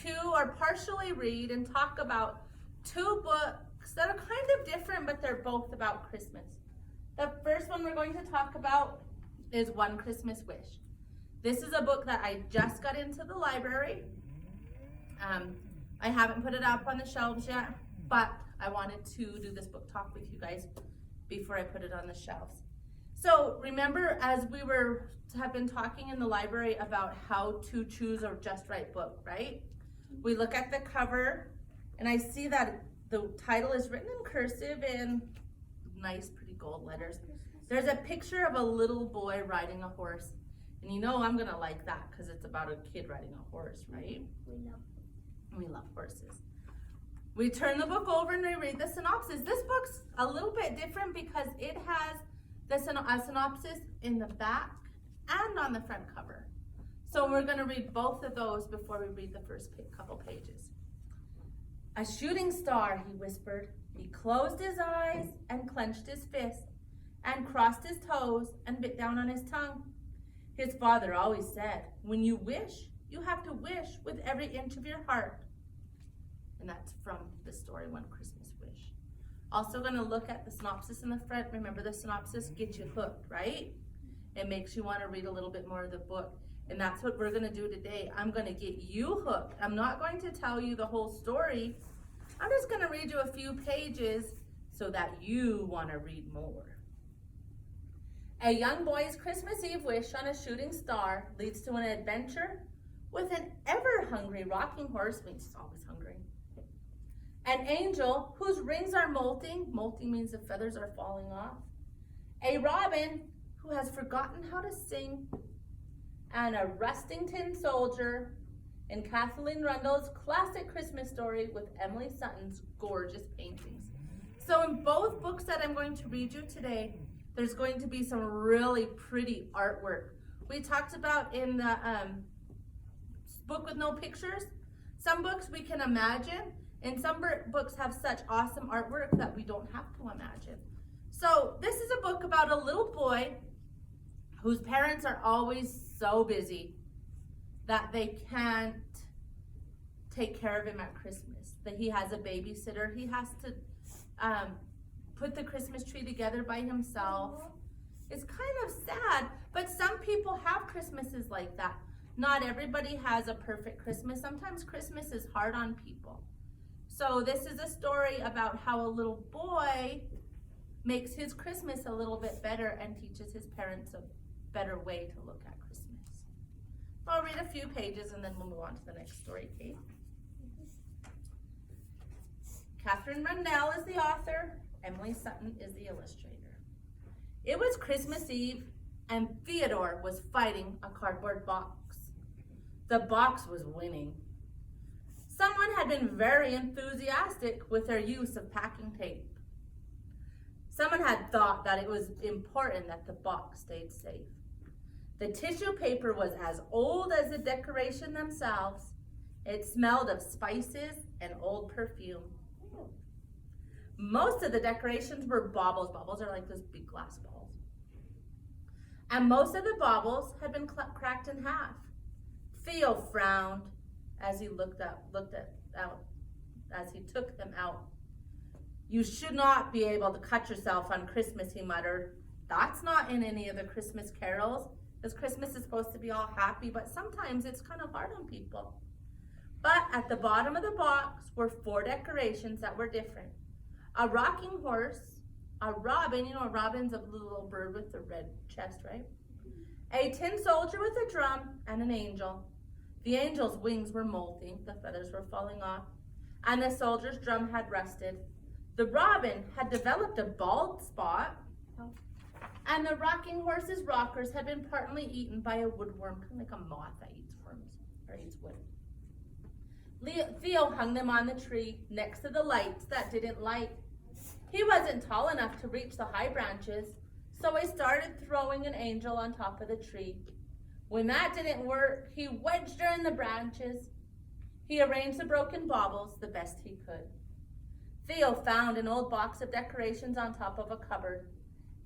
to or partially read and talk about two books that are kind of different, but they're both about Christmas. The first one we're going to talk about is One Christmas Wish. This is a book that I just got into the library. I haven't put it up on the shelves yet, but I wanted to do this book talk with you guys before I put it on the shelves. So remember, as we have been talking in the library about how to choose a just right book, right? We look at the cover, and I see that the title is written in cursive in nice, pretty gold letters. There's a picture of a little boy riding a horse, and you know I'm gonna like that because it's about a kid riding a horse, right? We love horses. We turn the book over and we read the synopsis. This book's a little bit different because it has a synopsis in the back and on the front cover. So we're going to read both of those before we read the first couple pages. A shooting star, he whispered. He closed his eyes and clenched his fist and crossed his toes and bit down on his tongue. His father always said, when you wish, you have to wish with every inch of your heart. And that's from the story One Christmas Wish. Also going to look at the synopsis in the front. Remember, the synopsis gets you hooked, right? It makes you want to read a little bit more of the book. And that's what we're going to do today. I'm going to get you hooked. I'm not going to tell you the whole story. I'm just going to read you a few pages so that you want to read more. A young boy's Christmas Eve wish on a shooting star leads to an adventure with an ever-hungry rocking horse, means he's always hungry. An angel whose rings are molting means the feathers are falling off. A robin who has forgotten how to sing. And a rusting tin soldier in Kathleen Rundle's classic Christmas story with Emily Sutton's gorgeous paintings. So in both books that I'm going to read you today, there's going to be some really pretty artwork. We talked about in the book with no pictures. Some books we can imagine, and some books have such awesome artwork that we don't have to imagine. So this is a book about a little boy whose parents are always so busy that they can't take care of him at Christmas, that he has a babysitter. He has to put the Christmas tree together by himself. It's kind of sad, but some people have Christmases like that. Not everybody has a perfect Christmas. Sometimes Christmas is hard on people. So this is a story about how a little boy makes his Christmas a little bit better and teaches his parents a better way to look at Christmas. I'll read a few pages and then we'll move on to the next story, Kate. Katherine Rundell is the author. Emily Sutton is the illustrator. It was Christmas Eve and Theodore was fighting a cardboard box. The box was winning. Someone had been very enthusiastic with their use of packing tape. Someone had thought that it was important that the box stayed safe. The tissue paper was as old as the decoration themselves. It smelled of spices and old perfume. Most of the decorations were baubles. Baubles are like those big glass balls. And most of the baubles had been cracked in half. Theo frowned as he looked out as he took them out. You should not be able to cut yourself on Christmas, he muttered. That's not in any of the Christmas carols, because Christmas is supposed to be all happy, but sometimes it's kind of hard on people. But at the bottom of the box were 4 decorations that were different. A rocking horse, a robin, a robin's a little bird with a red chest, right? A tin soldier with a drum, and an angel. The angel's wings were molting, the feathers were falling off, and the soldier's drum had rusted. The robin had developed a bald spot, and the rocking horse's rockers had been partly eaten by a woodworm, kind of like a moth that eats worms, or eats wood. Theo hung them on the tree next to the lights that didn't light. He wasn't tall enough to reach the high branches, so he started throwing an angel on top of the tree. When that didn't work, he wedged her in the branches. He arranged the broken baubles the best he could. Theo found an old box of decorations on top of a cupboard.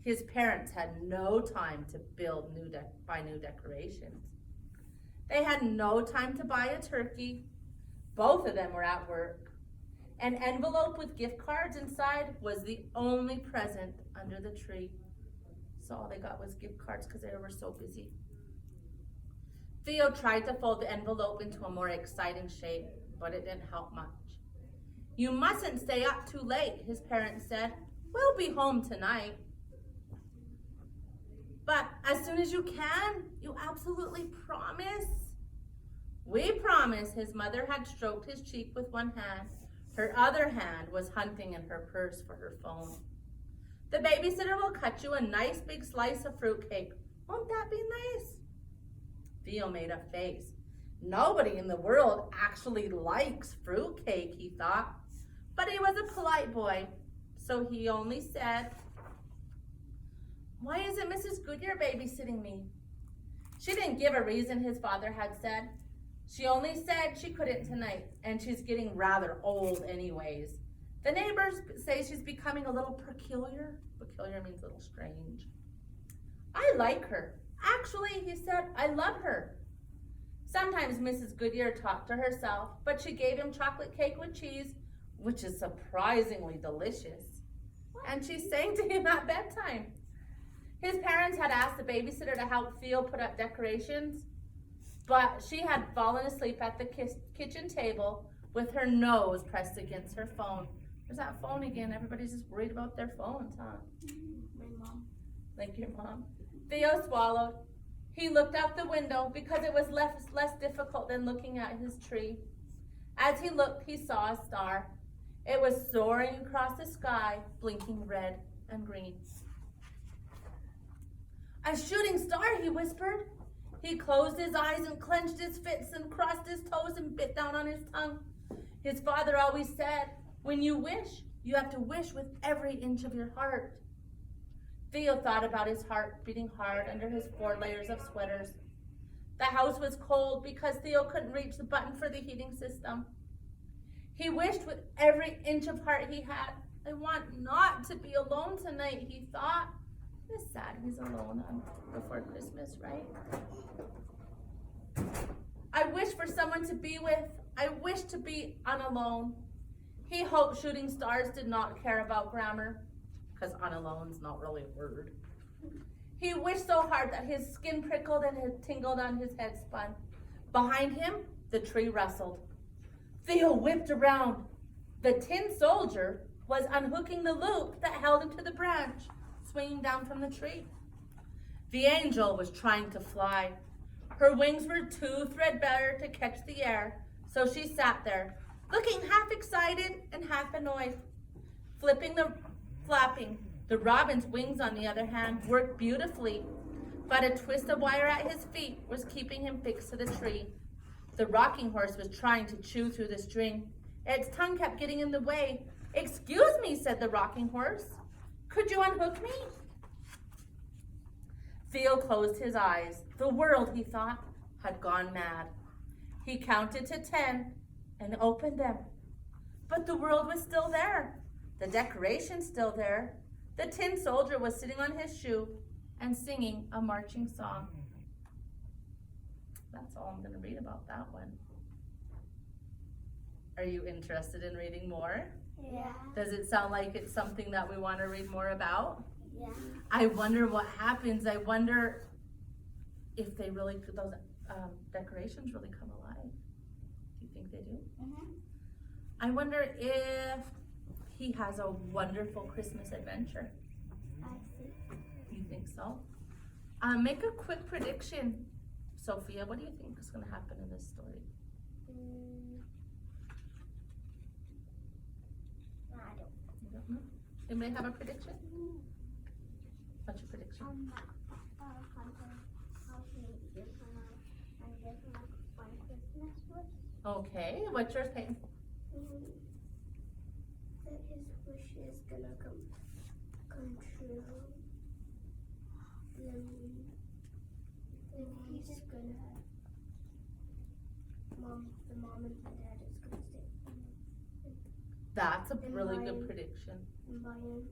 His parents had no time to buy new decorations. They had no time to buy a turkey. Both of them were at work. An envelope with gift cards inside was the only present under the tree. So all they got was gift cards because they were so busy. Theo tried to fold the envelope into a more exciting shape, but it didn't help much. You mustn't stay up too late, his parents said. We'll be home tonight. But as soon as you can, you absolutely promise? We promise, his mother had stroked his cheek with one hand. Her other hand was hunting in her purse for her phone. The babysitter will cut you a nice big slice of fruitcake. Won't that be nice? Theo made a face. Nobody in the world actually likes fruitcake, he thought. But he was a polite boy, so he only said, why isn't Mrs. Goodyear babysitting me? She didn't give a reason, his father had said. She only said she couldn't tonight, and she's getting rather old anyways. The neighbors say she's becoming a little peculiar. Peculiar means a little strange. I like her. Actually, he said, I love her. Sometimes Mrs. Goodyear talked to herself, but she gave him chocolate cake with cheese, which is surprisingly delicious. And she sang to him at bedtime. His parents had asked the babysitter to help Theo put up decorations, but she had fallen asleep at the kitchen table with her nose pressed against her phone. There's that phone again. Everybody's just worried about their phones, huh? My mom. Like your mom. Theo swallowed. He looked out the window because it was less difficult than looking at his tree. As he looked, he saw a star. It was soaring across the sky, blinking red and green. A shooting star, he whispered. He closed his eyes and clenched his fists and crossed his toes and bit down on his tongue. His father always said, when you wish, you have to wish with every inch of your heart. Theo thought about his heart beating hard under his 4 layers of sweaters. The house was cold because Theo couldn't reach the button for the heating system. He wished with every inch of heart he had. I want not to be alone tonight, he thought. It's sad he's alone before Christmas, right? I wish for someone to be with. I wish to be unalone. He hoped shooting stars did not care about grammar, because unalone's not really a word. He wished so hard that his skin prickled and it tingled on his head spun. Behind him, the tree rustled. Theo whipped around. The tin soldier was unhooking the loop that held him to the branch, swinging down from the tree. The angel was trying to fly. Her wings were too threadbare to catch the air, so she sat there, looking half excited and half annoyed. Flapping. The robin's wings, on the other hand, worked beautifully, but a twist of wire at his feet was keeping him fixed to the tree. The rocking horse was trying to chew through the string. Its tongue kept getting in the way. Excuse me, said the rocking horse. Could you unhook me? Theo closed his eyes. The world, he thought, had gone mad. He counted to 10 and opened them. But the world was still there. The decorations still there. The tin soldier was sitting on his shoe and singing a marching song. That's all I'm going to read about that one. Are you interested in reading more? Yeah. Does it sound like it's something that we want to read more about? Yeah. I wonder what happens. I wonder if they really, those decorations really come alive. Do you think they do? Mm-hmm. I wonder if he has a wonderful Christmas adventure. I see. You think so? Make a quick prediction. Sophia, what do you think is going to happen in this story? I don't. You don't know? Anybody have a prediction? What's your prediction? Okay, what's yours, Peyton? That his wish is gonna come true. Then he's gonna the mom and the dad is gonna stay That's a And really mine- good prediction. and buy him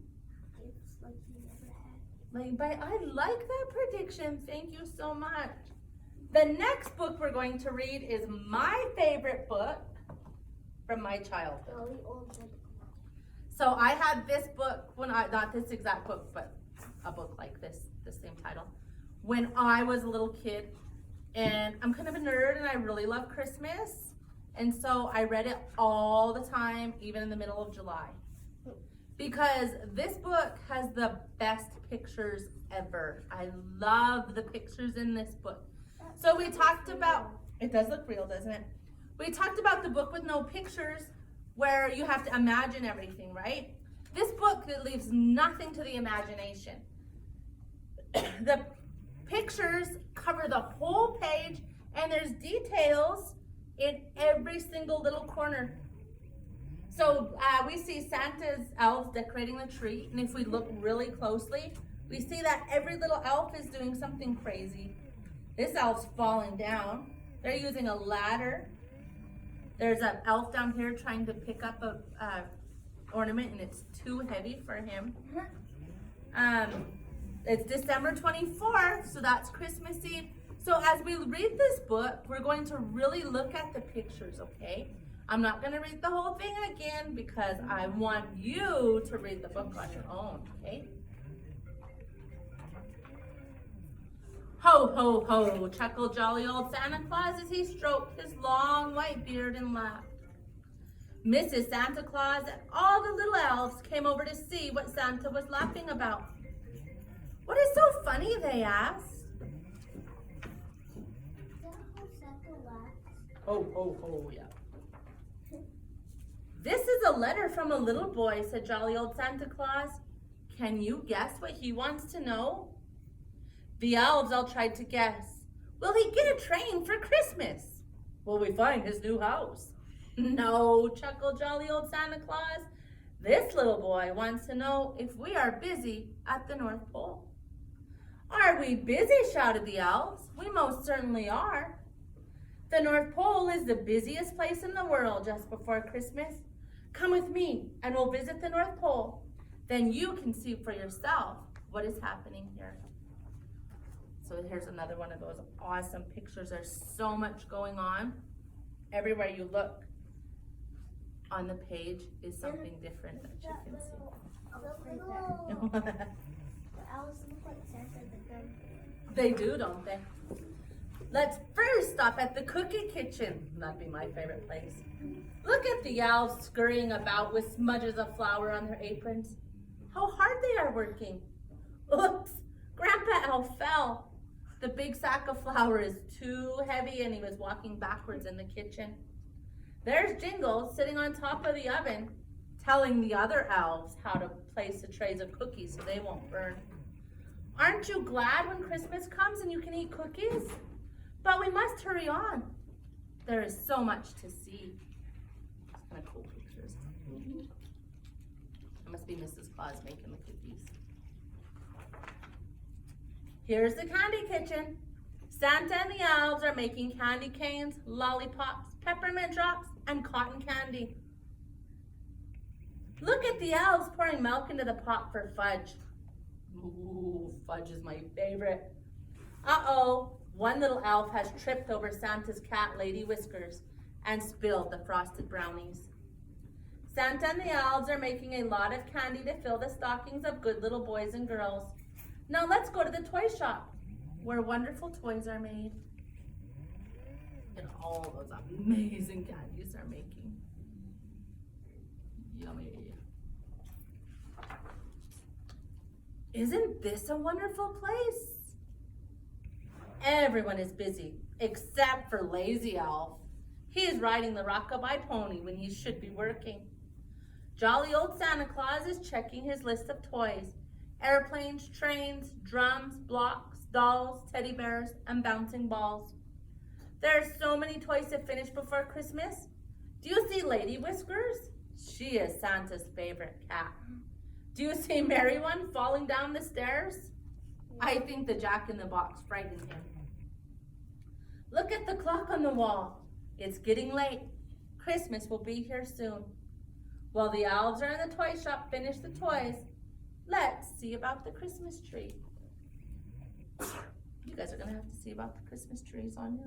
gifts like he never had. I like that prediction. Thank you so much. The next book we're going to read is my favorite book. from my childhood. Jolly old Santa Claus. So I had this book not this exact book, but a book like this, the same title, when I was a little kid. And I'm kind of a nerd and I really love Christmas. And so I read it all the time, even in the middle of July. Because this book has the best pictures ever. I love the pictures in this book. So we talked about, it does look real, doesn't it? We talked about the book with no pictures where you have to imagine everything, right? This book, it leaves nothing to the imagination. The pictures cover the whole page and there's details in every single little corner. So we see Santa's elves decorating the tree, and if we look really closely, we see that every little elf is doing something crazy. This elf's falling down. They're using a ladder. There's an elf down here trying to pick up a ornament, and it's too heavy for him. It's December 24th, so that's Christmas Eve. So as we read this book, we're going to really look at the pictures, okay? I'm not going to read the whole thing again because I want you to read the book on your own, okay? Ho, ho, ho, chuckled jolly old Santa Claus as he stroked his long white beard and laughed. Mrs. Santa Claus and all the little elves came over to see what Santa was laughing about. What is so funny, they asked. Is that how Santa laughs? Ho, ho, ho, yeah. This is a letter from a little boy, said jolly old Santa Claus. Can you guess what he wants to know? The elves all tried to guess. Will he get a train for Christmas? Will we find his new house? No, chuckled jolly old Santa Claus. This little boy wants to know if we are busy at the North Pole. Are we busy? Shouted the elves. We most certainly are. The North Pole is the busiest place in the world just before Christmas. Come with me and we'll visit the North Pole. Then you can see for yourself what is happening here. So here's another one of those awesome pictures. There's so much going on. Everywhere you look on the page is something different that you can see. The elves look like Santa the Grandpa. They do, don't they? Let's first stop at the cookie kitchen. That'd be my favorite place. Look at the elves scurrying about with smudges of flour on their aprons. How hard they are working. Oops, Grandpa Elf fell. The big sack of flour is too heavy and he was walking backwards in the kitchen. There's Jingle sitting on top of the oven, telling the other elves how to place the trays of cookies so they won't burn. Aren't you glad when Christmas comes and you can eat cookies? But we must hurry on. There is so much to see. It's kind of cool pictures. It must be Mrs. Claus making the cookies. Here's the candy kitchen. Santa and the elves are making candy canes, lollipops, peppermint drops, and cotton candy. Look at the elves pouring milk into the pot for fudge. Ooh, fudge is my favorite. Uh-oh, one little elf has tripped over Santa's cat, Lady Whiskers, and spilled the frosted brownies. Santa and the elves are making a lot of candy to fill the stockings of good little boys and girls. Now let's go to the toy shop, where wonderful toys are made. And all those amazing candies are making. Yummy. Isn't this a wonderful place? Everyone is busy, except for Lazy Elf. He is riding the rockabye pony when he should be working. Jolly old Santa Claus is checking his list of toys. Airplanes, trains, drums, blocks, dolls, teddy bears, and bouncing balls. There are so many toys to finish before Christmas. Do you see Lady Whiskers? She is Santa's favorite cat. Do you see Merry One falling down the stairs? I think the Jack-in-the-Box frightened him. Look at the clock on the wall. It's getting late. Christmas will be here soon. While the elves are in the toy shop finish the toys, let's see about the Christmas tree. You guys are going to have to see about the Christmas trees on your own.